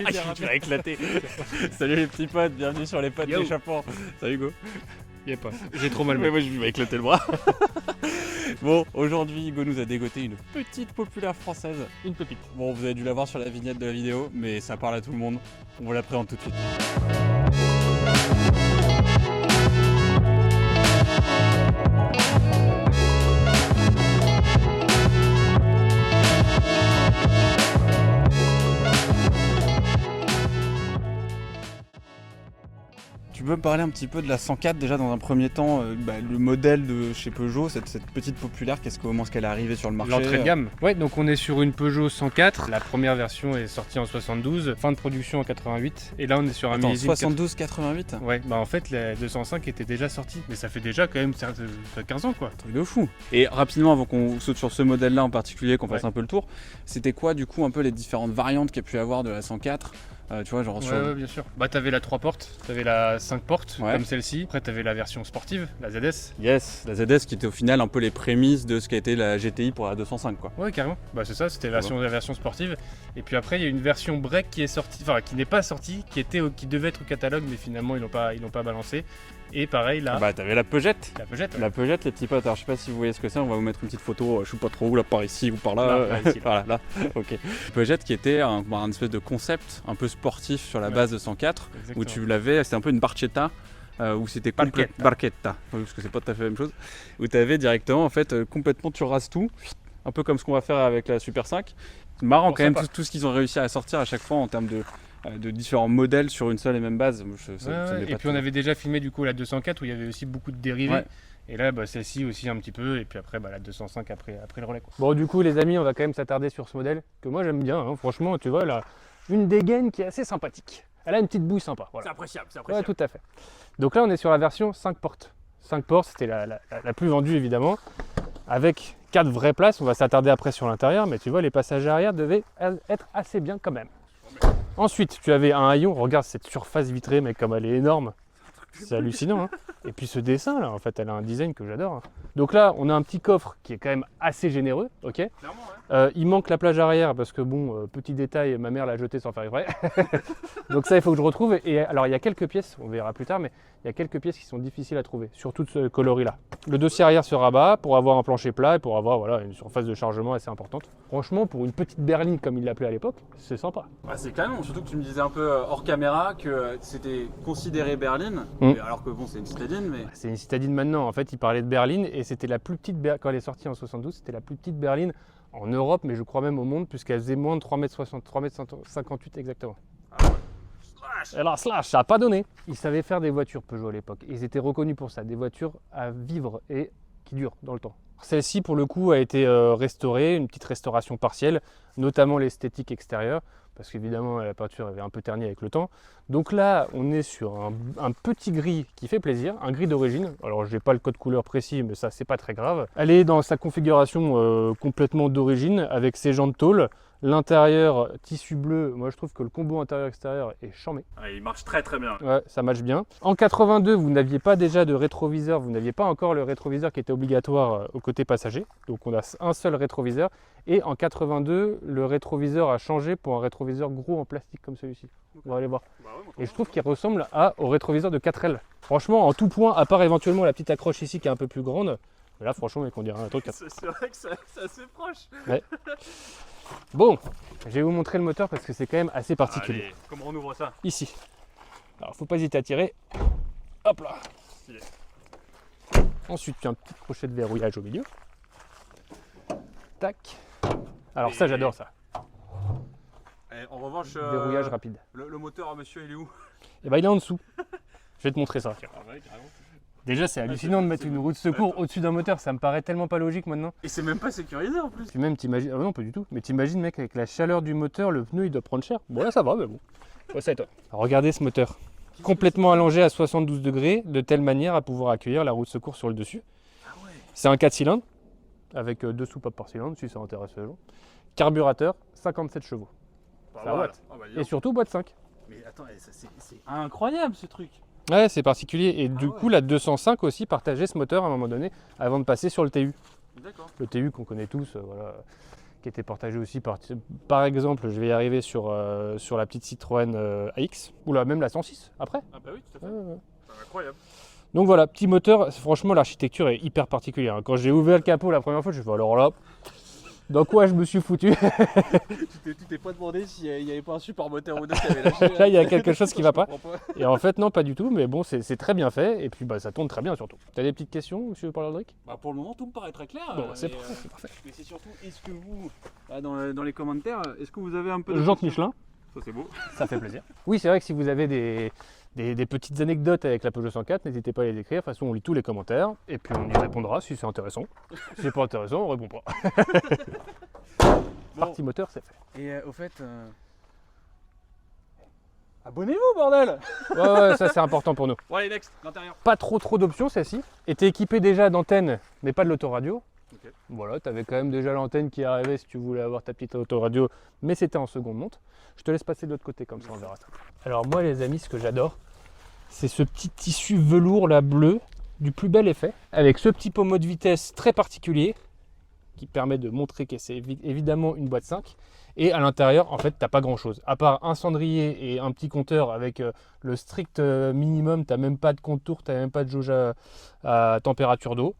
Tu vas éclater. Salut les petits potes, bienvenue sur les potes d'échappement. Salut Hugo. J'ai trop mal. Mais moi je vais éclater le bras. Bon, aujourd'hui Hugo nous a dégoté une petite populaire française. Une pépite. Bon, vous avez dû la voir sur la vignette de la vidéo, mais ça parle à tout le monde. On vous la présente tout de suite. Tu peux me parler un petit peu de la 104 déjà dans un premier temps, le modèle de chez Peugeot, cette petite populaire, comment est-ce qu'elle est arrivée sur le marché? L'entrée de gamme. Ouais, donc on est sur une Peugeot 104. La première version est sortie en 72, fin de production en 88. Et là on est sur un millésime 72-88. Ouais, bah en fait la 205 était déjà sortie. Mais ça fait déjà quand même 15 ans quoi. Truc de fou. Et rapidement, avant qu'on saute sur ce modèle-là en particulier, qu'on fasse un peu le tour, c'était quoi du coup un peu les différentes variantes qu'il y a pu avoir de la 104? Tu vois, genre sur... Ouais, bien sûr. Bah t'avais la 3 portes, t'avais la 5 portes, Ouais. comme celle-ci. Après t'avais la version sportive, la ZS. Yes, la ZS qui était au final un peu les prémices de ce qu'a été la GTI pour la 205 quoi. Ouais, carrément. Bah c'est ça, c'était la version sportive. Et puis après il y a une version break qui est sortie, enfin qui n'est pas sortie, qui devait être au catalogue, mais finalement ils l'ont pas balancé. Et pareil là. Bah t'avais la Peugeot. La Peugeot. Ouais. La Peugeot, les petits potes. Alors je sais pas si vous voyez ce que c'est, on va vous mettre une petite photo, je sais pas trop où, là par ici ou par là. Là, ici, voilà, là. Ok. Peugeot qui était un espèce de concept un peu sportif sur la base de 104, Exactement. où tu l'avais, c'était un peu une barchetta. Où c'était barchetta, parce que c'est pas tout à fait la même chose, où tu avais directement en fait complètement, tu rases tout, un peu comme ce qu'on va faire avec la Super 5. C'est marrant quand même tout ce qu'ils ont réussi à sortir à chaque fois en termes de différents modèles sur une seule et même base. Et puis on avait déjà filmé du coup la 204 où il y avait aussi beaucoup de dérivés. Ouais. Et là celle-ci aussi un petit peu, et puis après la 205 après le relais quoi. Bon du coup les amis, on va quand même s'attarder sur ce modèle que moi j'aime bien, hein. Franchement tu vois là, une dégaine qui est assez sympathique. Elle a une petite bouille sympa. Voilà. C'est appréciable. Ouais, tout à fait. Donc là on est sur la version 5 portes. 5 portes c'était la plus vendue évidemment, avec 4 vraies places. On va s'attarder après sur l'intérieur, mais tu vois les passagers arrière devaient être assez bien quand même. Ensuite, tu avais un haillon, regarde cette surface vitrée, mais comme elle est énorme, c'est hallucinant. Hein. Et puis ce dessin là, en fait, elle a un design que j'adore. Hein. Donc là, on a un petit coffre qui est quand même assez généreux, ok. Clairement, ouais. Il manque la plage arrière parce que bon, petit détail, ma mère l'a jeté sans faire exprès. Donc ça, il faut que je retrouve. Et alors, il y a quelques pièces, on verra plus tard, mais il y a quelques pièces qui sont difficiles à trouver, surtout de ce coloris-là. Le dossier arrière se rabat pour avoir un plancher plat et pour avoir voilà, une surface de chargement assez importante. Franchement, pour une petite berline comme il l'appelait à l'époque, c'est sympa. Bah, c'est canon, surtout que tu me disais un peu hors caméra que c'était considéré berline, alors que bon, c'est une citadine. Mais... C'est une citadine maintenant. En fait, il parlait de berline et c'était la plus petite berline, quand elle est sortie en 72, c'était la plus petite berline en Europe, mais je crois même au monde, puisqu'elle faisait moins de 3,58 m exactement. Ah ouais. Et là, ça n'a pas donné. Ils savaient faire des voitures Peugeot à l'époque. Ils étaient reconnus pour ça, des voitures à vivre et qui durent dans le temps. Celle-ci, pour le coup, a été restaurée, une petite restauration partielle, notamment l'esthétique extérieure, parce qu'évidemment, la peinture avait un peu terni avec le temps. Donc là, on est sur un petit gris qui fait plaisir, un gris d'origine. Alors, je n'ai pas le code couleur précis, mais ça, c'est pas très grave. Elle est dans sa configuration complètement d'origine, avec ses jantes tôle. L'intérieur, tissu bleu, moi je trouve que le combo intérieur-extérieur est charmé. Ouais, il marche très bien. Ouais, ça match bien. En 82, vous n'aviez pas déjà de rétroviseur, vous n'aviez pas encore le rétroviseur qui était obligatoire au côté passager. Donc on a un seul rétroviseur. Et en 82, le rétroviseur a changé pour un rétroviseur gros en plastique comme celui-ci. On va aller voir. Bah ouais, et je trouve qu'il ressemble au rétroviseur de 4L. Franchement, en tout point, à part éventuellement la petite accroche ici qui est un peu plus grande. Mais là, franchement, mec, on dirait un truc. C'est vrai que c'est assez proche. Ouais. Bon, je vais vous montrer le moteur parce que c'est quand même assez particulier. Allez, comment on ouvre ça? Ici. Alors, faut pas hésiter à tirer. Hop là. Stylé. Ensuite, tu as un petit crochet de verrouillage au milieu. Tac. Alors ça, j'adore ça. En revanche, verrouillage rapide. Le moteur, monsieur, il est où? Eh ben, il est en dessous. Je vais te montrer ça. Ah ouais, carrément. Déjà, c'est hallucinant de mettre une roue de secours au-dessus d'un moteur, ça me paraît tellement pas logique maintenant. Et c'est même pas sécurisé en plus. Puis même, t'imagines. Ah non, pas du tout. Mais t'imagines, mec, avec la chaleur du moteur, le pneu il doit prendre cher. Bon, là ça va, mais bon. Ouais, ça et toi. Alors, regardez ce moteur. Complètement allongé à 72 degrés, de telle manière à pouvoir accueillir la roue de secours sur le dessus. Ah ouais. C'est un 4 cylindres, avec 2 soupapes par cylindre, si ça intéresse les gens. Carburateur, 57 chevaux. Bah, ça voilà. Et surtout boîte 5. Mais attends, c'est incroyable ce truc. Ouais, c'est particulier. Et du coup, la 205 aussi partageait ce moteur à un moment donné avant de passer sur le TU. D'accord. Le TU qu'on connaît tous, voilà, qui était partagée aussi par exemple, je vais y arriver sur la petite Citroën AX, ou même la 106 après. Ah bah oui, tout à fait. C'est incroyable. Donc voilà, petit moteur, franchement l'architecture est hyper particulière. Quand j'ai ouvert le capot la première fois, je me suis dit alors là, dans quoi je me suis foutu. Tu t'es pas demandé s'il n'y avait pas un super moteur ou deux qui avait lâché. Là il y a quelque chose qui va pas. Et en fait non, pas du tout, mais bon c'est très bien fait et puis ça tourne très bien surtout. T'as des petites questions, monsieur Paul-Aldric? Pour le moment tout me paraît très clair. Bon, c'est parfait. Mais c'est surtout, est-ce que vous, dans les commentaires, est-ce que vous avez un peu de... Jante Michelin. Ça c'est beau. Ça fait plaisir. Oui, c'est vrai que si vous avez des petites anecdotes avec la Peugeot 104, n'hésitez pas à les écrire. De toute façon, on lit tous les commentaires et puis on y répondra si c'est intéressant. Si c'est pas intéressant, on répond pas. Partie moteur, c'est fait. Et au fait, abonnez-vous, bordel. Ouais, ça c'est important pour nous. Bon, allez, next, l'intérieur. Pas trop d'options, celle-ci. Était équipée déjà d'antenne, mais pas de l'autoradio. Okay. Voilà, tu avais quand même déjà l'antenne qui arrivait si tu voulais avoir ta petite autoradio, mais c'était en seconde monte. Je te laisse passer de l'autre côté comme ça, on verra ça. Alors moi les amis, ce que j'adore, c'est ce petit tissu velours là bleu, du plus bel effet, avec ce petit pommeau de vitesse très particulier, qui permet de montrer que c'est évidemment une boîte 5. Et à l'intérieur, en fait, t'as pas grand chose. À part un cendrier et un petit compteur avec le strict minimum, t'as même pas de contour, t'as même pas de jauge à température d'eau.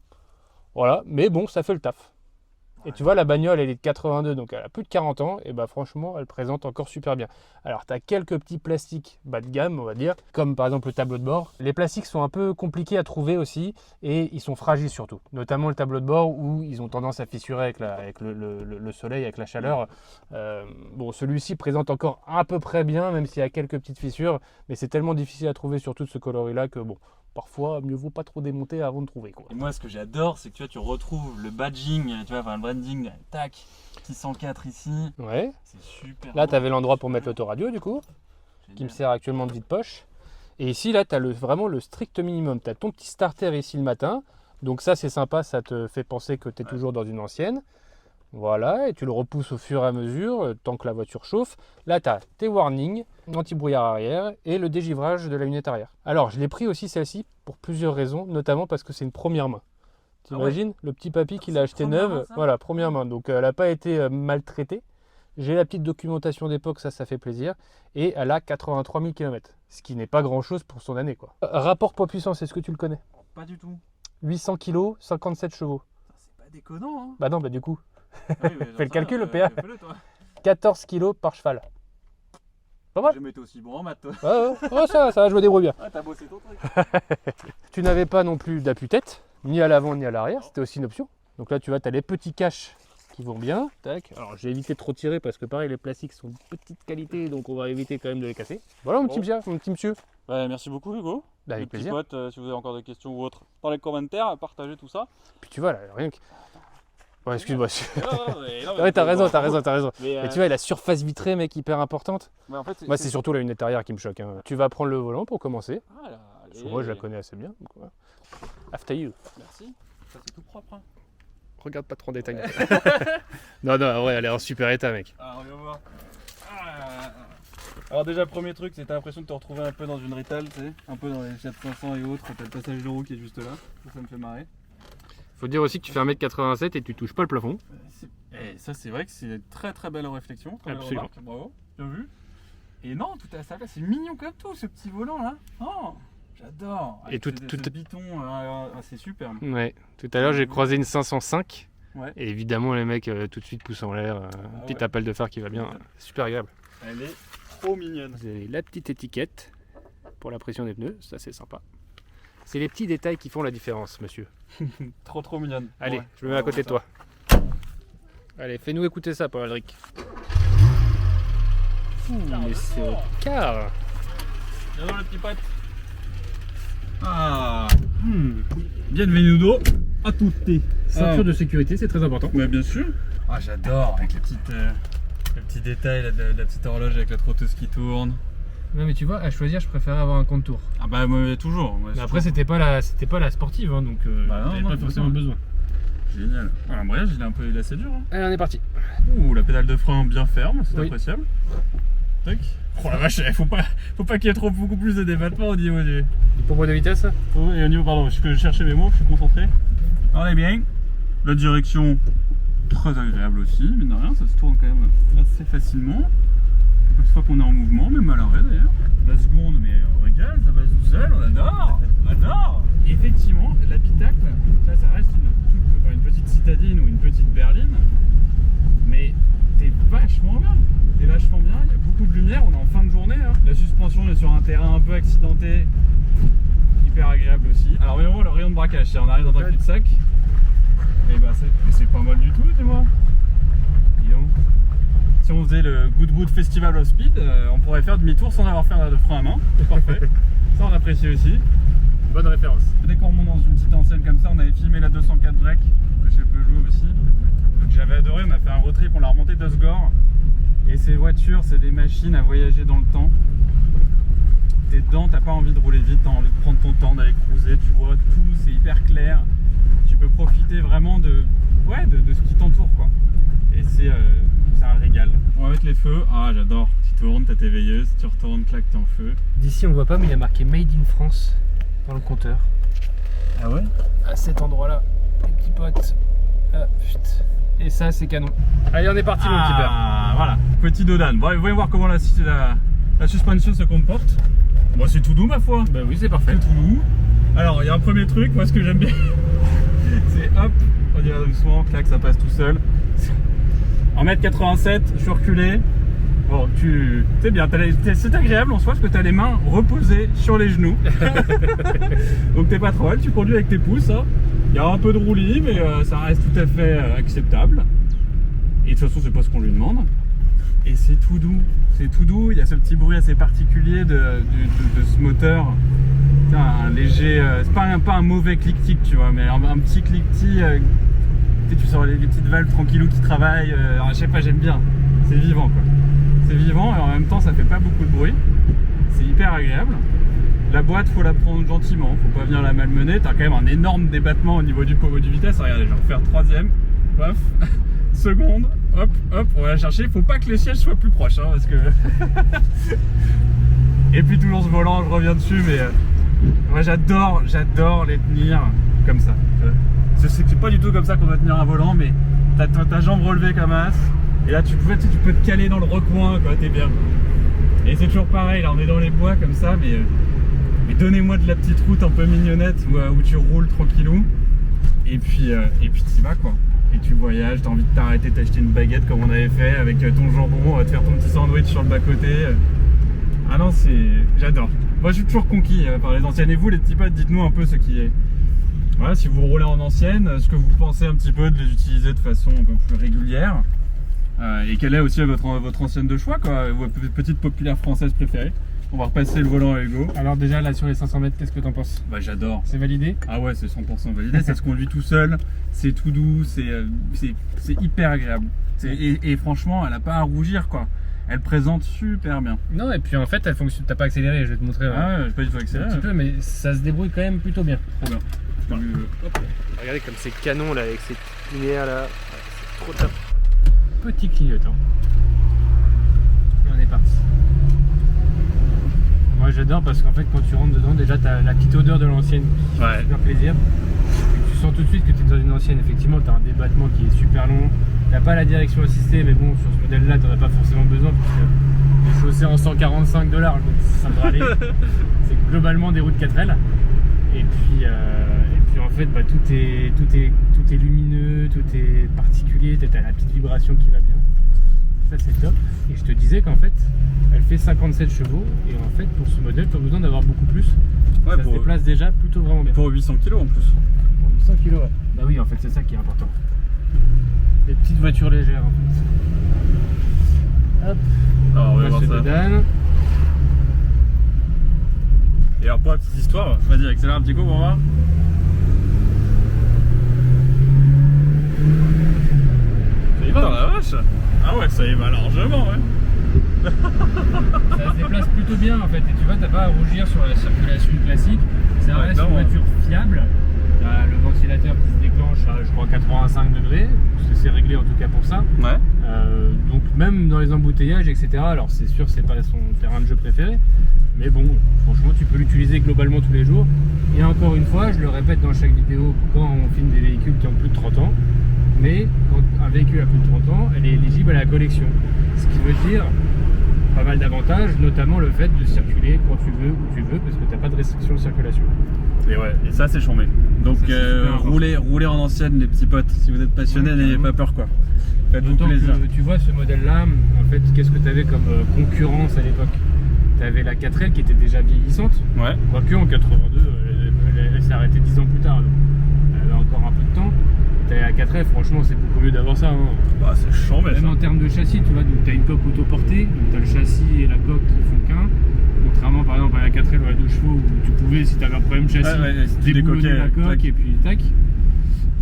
Voilà, mais bon, ça fait le taf. Et tu vois, la bagnole, elle est de 82, donc elle a plus de 40 ans, et bah franchement, elle présente encore super bien. Alors, tu as quelques petits plastiques bas de gamme, on va dire, comme par exemple le tableau de bord. Les plastiques sont un peu compliqués à trouver aussi, et ils sont fragiles surtout. Notamment le tableau de bord, où ils ont tendance à fissurer avec le soleil, avec la chaleur. Bon, celui-ci présente encore à peu près bien, même s'il y a quelques petites fissures, mais c'est tellement difficile à trouver, surtout de ce coloris-là, que bon... Parfois, mieux vaut pas trop démonter avant de trouver, quoi. Et moi, ce que j'adore, c'est que tu retrouves le badging, le branding, tac, 604 ici. Ouais. C'est super. Là, tu avais l'endroit pour mettre l'autoradio, du coup, qui me sert actuellement de vide-poche. Et ici, là, tu as vraiment le strict minimum. Tu as ton petit starter ici le matin. Donc ça, c'est sympa, ça te fait penser que tu es toujours dans une ancienne. Voilà, et tu le repousses au fur et à mesure, tant que la voiture chauffe. Là, tu as tes warnings, l'anti-brouillard arrière et le dégivrage de la lunette arrière. Alors, je l'ai pris aussi celle-ci pour plusieurs raisons, notamment parce que c'est une première main. T'imagines, le petit papy qui l'a acheté neuve, voilà, première main. Donc, elle n'a pas été maltraitée. J'ai la petite documentation d'époque, ça fait plaisir. Et elle a 83 000 km, ce qui n'est pas grand-chose pour son année, quoi. Rapport poids-puissance, est-ce que tu le connais? Pas du tout. 800 kg, 57 chevaux. C'est pas déconnant, hein. Bah non, bah du coup... Oui, fais le calcul, le PA. 14 kg par cheval. Pas mal. J'ai jamais été aussi bon en maths, toi. Ouais, ça va, je me débrouille bien. Ah, t'as bossé ton truc. Tu n'avais pas non plus d'appui-tête, ni à l'avant ni à l'arrière, c'était aussi une option. Donc là, tu vois, tu as les petits caches qui vont bien. Tac. Alors, j'ai évité de trop tirer parce que pareil, les plastiques sont de petite qualité, donc on va éviter quand même de les casser. Voilà, mon petit monsieur. Ouais, merci beaucoup, Hugo. Bah, avec plaisir. Potes, si vous avez encore des questions ou autres, dans les commentaires, partagez tout ça. Puis tu vois, là, rien que... Ouais, excuse-moi. Non, ouais, t'as raison. Mais tu vois, la surface vitrée, mec, hyper importante. Mais en fait, moi, c'est surtout la lunette arrière qui me choque. Hein. Tu vas prendre le volant pour commencer. Voilà, moi, je la connais assez bien. Donc, voilà. After you. Merci. Ça, c'est tout propre. Hein. Regarde pas trop en détail. non, ouais, elle est en super état, mec. Alors, on va voir. Alors, déjà, premier truc, c'est que t'as l'impression de te retrouver un peu dans une Rital, tu sais, un peu dans les Fiat 500 et autres. T'as le passage de roue qui est juste là. Ça me fait marrer. Faut dire aussi que tu fais 1m87 et tu touches pas le plafond. Et ça, c'est vrai que c'est une très très belle réflexion. Très absolument. Belle remarque, bravo, bien vu. Et non, tout à sa place, c'est mignon comme tout ce petit volant là. Oh, j'adore. Et tout ce biton, c'est super. Ouais, tout à l'heure j'ai croisé une 505. Ouais. Et évidemment, les mecs tout de suite poussent en l'air. Petit appel de phare qui va bien. Super agréable. Elle est trop mignonne. Vous avez la petite étiquette pour la pression des pneus, ça c'est sympa. C'est les petits détails qui font la différence, monsieur. trop mignonne. Allez, ouais, je me mets à côté de toi. Allez, fais-nous écouter ça, Paul-Aldric. Mais c'est au car. Viens dans le petit pote. Bienvenuto à tutti. Ceinture de sécurité, c'est très important. Ouais, bien sûr. Ah, j'adore, avec les petits détails, la petite horloge avec la trotteuse qui tourne. Non mais tu vois, à choisir, je préférais avoir un compte tour. Ah bah moi toujours. Mais après c'était pas la sportive, hein, donc j'avais pas forcément besoin. Génial. Alors, l'embrayage il est assez dur. Hein. Allez, on est parti. Ouh, la pédale de frein bien ferme, c'est appréciable. Tac. Oh la vache, faut pas qu'il y ait beaucoup plus de débattement au niveau du pommeau de vitesse. Et au niveau, pardon, je cherchais mes mots, je suis concentré. On est bien. La direction très agréable aussi, mine de rien, ça se tourne quand même assez facilement. Une fois qu'on est en mouvement, même à l'arrêt d'ailleurs. La seconde, mais on régale, ça passe tout seul, on adore. Et effectivement, l'habitacle, ça reste une petite citadine ou une petite berline, mais t'es vachement bien. Il y a beaucoup de lumière, on est en fin de journée. Hein. La suspension est sur un terrain un peu accidenté, hyper agréable aussi. Alors viens voir le rayon de braquage, si on arrive dans un cul-de-sac, et bah c'est pas mal du tout, dis-moi. Si on faisait le Goodwood Festival of Speed, on pourrait faire demi-tour sans avoir fait de frein à main. C'est parfait. Ça on apprécie aussi. Bonne référence. Dès qu'on monte dans une petite enseigne comme ça, on avait filmé la 204 break de chez Peugeot aussi. Donc j'avais adoré, on a fait un road trip, on l'a remonté d'Osgore. Et ces voitures, c'est des machines à voyager dans le temps. T'es dedans, t'as pas envie de rouler vite, t'as envie de prendre ton temps, d'aller cruiser, tu vois tout, c'est hyper clair. Tu peux profiter vraiment de ce qui t'entoure quoi. Et c'est un régal. On va mettre les feux, ah j'adore. Tu tournes, t'as tes veilleuses, tu retournes, clac, t'es en feu. D'ici on voit pas mais il y a marqué Made in France dans le compteur. Ah ouais? À cet endroit là, les petits potes. Ah, putain. Et ça c'est canon. Allez on est parti mon petit père. Ah voilà, petit dodan. Bon, voyons voir comment la suspension se comporte. Bon c'est tout doux ma foi. Bah oui c'est parfait. C'est tout doux. Alors il y a un premier truc, moi ce que j'aime bien, c'est hop, on dirait doucement, clac, ça passe tout seul. En 1m87, je suis reculé. Bon, c'est bien, c'est agréable en soi parce que tu as les mains reposées sur les genoux. Donc t'es pas trop mal, tu conduis avec tes pouces. Hein. Il y a un peu de roulis, mais ça reste tout à fait acceptable. Et de toute façon, c'est pas ce qu'on lui demande. Et c'est tout doux, il y a ce petit bruit assez particulier de ce moteur. Un léger, c'est pas un mauvais clic-tic, tu vois, mais un petit clic-tic. Tu sens les petites valves tranquillou qui travaillent, je sais pas, j'aime bien, c'est vivant quoi. C'est vivant et en même temps ça fait pas beaucoup de bruit, c'est hyper agréable. La boîte faut la prendre gentiment, faut pas venir la malmener, t'as quand même un énorme débattement au niveau du vitesse, regardez, je vais refaire troisième, paf, seconde, hop, on va la chercher, faut pas que les sièges soient plus proches hein, parce que... Et puis toujours ce volant, je reviens dessus mais moi j'adore les tenir comme ça. C'est pas du tout comme ça qu'on doit tenir un volant, mais t'as ta jambe relevée comme as, et là tu peux te caler dans le recoin, quoi, t'es bien. Et c'est toujours pareil, là on est dans les bois comme ça, mais donnez-moi de la petite route un peu mignonnette où tu roules tranquillou, et puis t'y vas quoi. Et tu voyages, t'as envie de t'arrêter, t'acheter une baguette comme on avait fait avec ton jambon, te faire ton petit sandwich sur le bas-côté. Ah non, j'adore. Moi je suis toujours conquis par les anciennes, et vous les petits potes, dites-nous un peu ce qui est. Voilà, si vous roulez en ancienne, ce que vous pensez un petit peu de les utiliser de façon un peu plus régulière et quelle est aussi votre ancienne de choix, quoi, votre petite populaire française préférée. On va repasser le volant à Hugo. Alors déjà là sur les 500 mètres, qu'est-ce que t'en penses? Bah j'adore. C'est validé? Ah ouais, c'est 100% validé, ça se conduit tout seul, c'est tout doux, c'est hyper agréable. Et franchement, elle a pas à rougir quoi. Elle présente super bien. Non, et puis en fait elle fonctionne, t'as pas accéléré, je vais te montrer. Ah ouais, j'ai pas du tout accéléré. Un petit peu, mais ça se débrouille quand même plutôt bien. Trop bien. Hop. Regardez comme c'est canon là avec ces lumières là, c'est trop top. Petit clignotant. Et on est parti. Moi j'adore parce qu'en fait quand tu rentres dedans déjà t'as la petite odeur de l'ancienne qui fait super plaisir. Et tu sens tout de suite que tu es dans une ancienne, effectivement t'as un débattement qui est super long. T'as pas la direction assistée mais bon sur ce modèle là t'en as pas forcément besoin parce que les chaussées en 145 $, donc ça devrait aller. C'est globalement des roues de 4L. Et puis en fait bah, tout est lumineux, tout est particulier, tu as la petite vibration qui va bien. Ça c'est top. Et je te disais qu'en fait elle fait 57 chevaux et en fait pour ce modèle tu as besoin d'avoir beaucoup plus. Ouais, ça se déplace déjà plutôt vraiment bien. Pour 800 kg en plus. Pour 800 kg ouais. Bah oui en fait c'est ça qui est important. Des petites voitures légères en fait. Hop. Alors on va voir ça. Dan. Et alors pour la petite histoire, vas-y accélère un petit coup pour voir. Ça y va dans la vache. Ah ouais, ça y va largement ouais. Ça se déplace plutôt bien en fait et tu vois t'as pas à rougir sur la circulation classique. Ça reste une voiture fiable. T'as le ventilateur qui se déclenche à je crois 85 degrés, c'est réglé en tout cas pour ça. Ouais. Donc même dans les embouteillages etc. Alors c'est sûr c'est pas son terrain de jeu préféré. Mais bon, franchement, tu peux l'utiliser globalement tous les jours. Et encore une fois, je le répète dans chaque vidéo, quand on filme des véhicules qui ont plus de 30 ans, mais quand un véhicule a plus de 30 ans, elle est éligible à la collection. Ce qui veut dire pas mal d'avantages, notamment le fait de circuler quand tu veux, où tu veux, parce que tu n'as pas de restriction de circulation. Et ça c'est chambé. Donc roulez en ancienne les petits potes, si vous êtes passionnés, n'ayez pas peur quoi. Faites-vous plaisir. Tu vois ce modèle-là, en fait, qu'est-ce que tu avais comme concurrence à l'époque? Tu avais la 4L qui était déjà vieillissante, quoique en 82, elle s'est arrêtée 10 ans plus tard, donc elle avait encore un peu de temps. Tu avais la 4L, franchement c'est beaucoup mieux d'avoir ça. Bah c'est chambé. Même en termes de châssis, tu vois, donc tu as une coque autoportée, donc tu as le châssis et la coque qui font qu'un. Contrairement par exemple à la 4L ou à la 2 chevaux où tu pouvais, si tu avais un problème de châssis, déboulonner la coque et puis tac.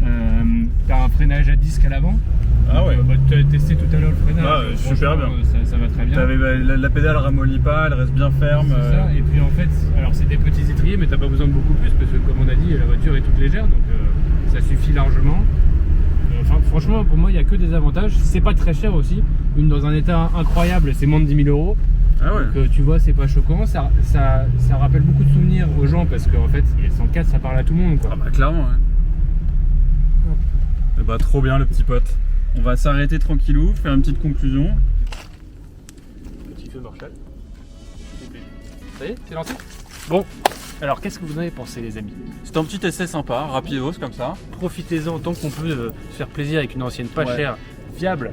Tu as un freinage à disque à l'avant. Ah ouais. Tu as testé tout à l'heure le freinage. Ah, super bien. Ça va très bien. La pédale ramollit pas, elle reste bien ferme. C'est ça. Et puis en fait, alors c'est des petits étriers, mais t'as pas besoin de beaucoup plus parce que comme on a dit, la voiture est toute légère, donc ça suffit largement. Enfin, franchement, pour moi, il n'y a que des avantages. C'est pas très cher aussi. Une dans un état incroyable, c'est moins de 10 000 €. Ah ouais. Donc tu vois, c'est pas choquant. Ça rappelle beaucoup de souvenirs aux gens parce qu'en fait, les 104, ça parle à tout le monde, quoi. Ah bah clairement, ouais. Et bah trop bien le petit pote. On va s'arrêter tranquillou, faire une petite conclusion. Petit feu Marshall. Ça y est, c'est lancé? Bon, alors qu'est-ce que vous en avez pensé les amis? C'est un petit essai sympa, rapidos comme ça. Profitez-en tant qu'on peut se faire plaisir avec une ancienne pas chère, fiable.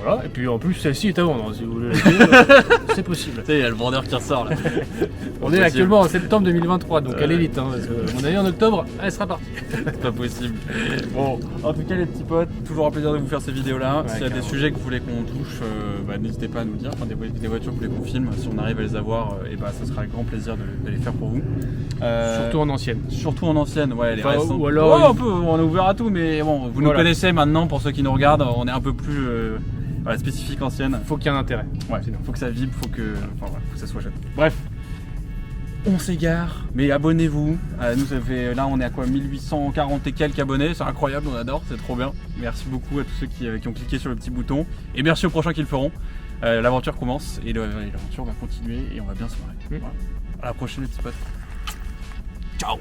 Voilà, et puis en plus celle-ci est à vendre, si vous voulez l'acheter, c'est possible. Tu sais, il y a le vendeur qui ressort là. On est actuellement en septembre 2023, donc à l'élite, hein, parce que mon avis en octobre, elle sera partie. C'est pas possible. Bon, en tout cas les petits potes, toujours un plaisir de vous faire ces vidéos là. S'il y a des sujets que vous voulez qu'on touche, n'hésitez pas à nous dire. Enfin, des voitures que vous voulez qu'on filme, si on arrive à les avoir, et bah ça sera avec grand plaisir de les faire pour vous. Surtout en ancienne. Surtout en ancienne, ouais, les récentes. Ou alors on est ouvert à tout, mais bon, vous nous connaissez maintenant, pour ceux qui nous regardent, on est un peu plus spécifique ancienne. Faut qu'il y ait un intérêt. Ouais, faut que ça vibre, faut que ça soit jeune. Bref. On s'égare, mais abonnez-vous. Nous, ça fait, là, on est à quoi, 1840 et quelques abonnés. C'est incroyable, on adore, c'est trop bien. Merci beaucoup à tous ceux qui ont cliqué sur le petit bouton. Et merci aux prochains qui le feront. L'aventure commence et l'aventure va continuer et on va bien se marrer. Voilà. À la prochaine, les petits potes. Ciao!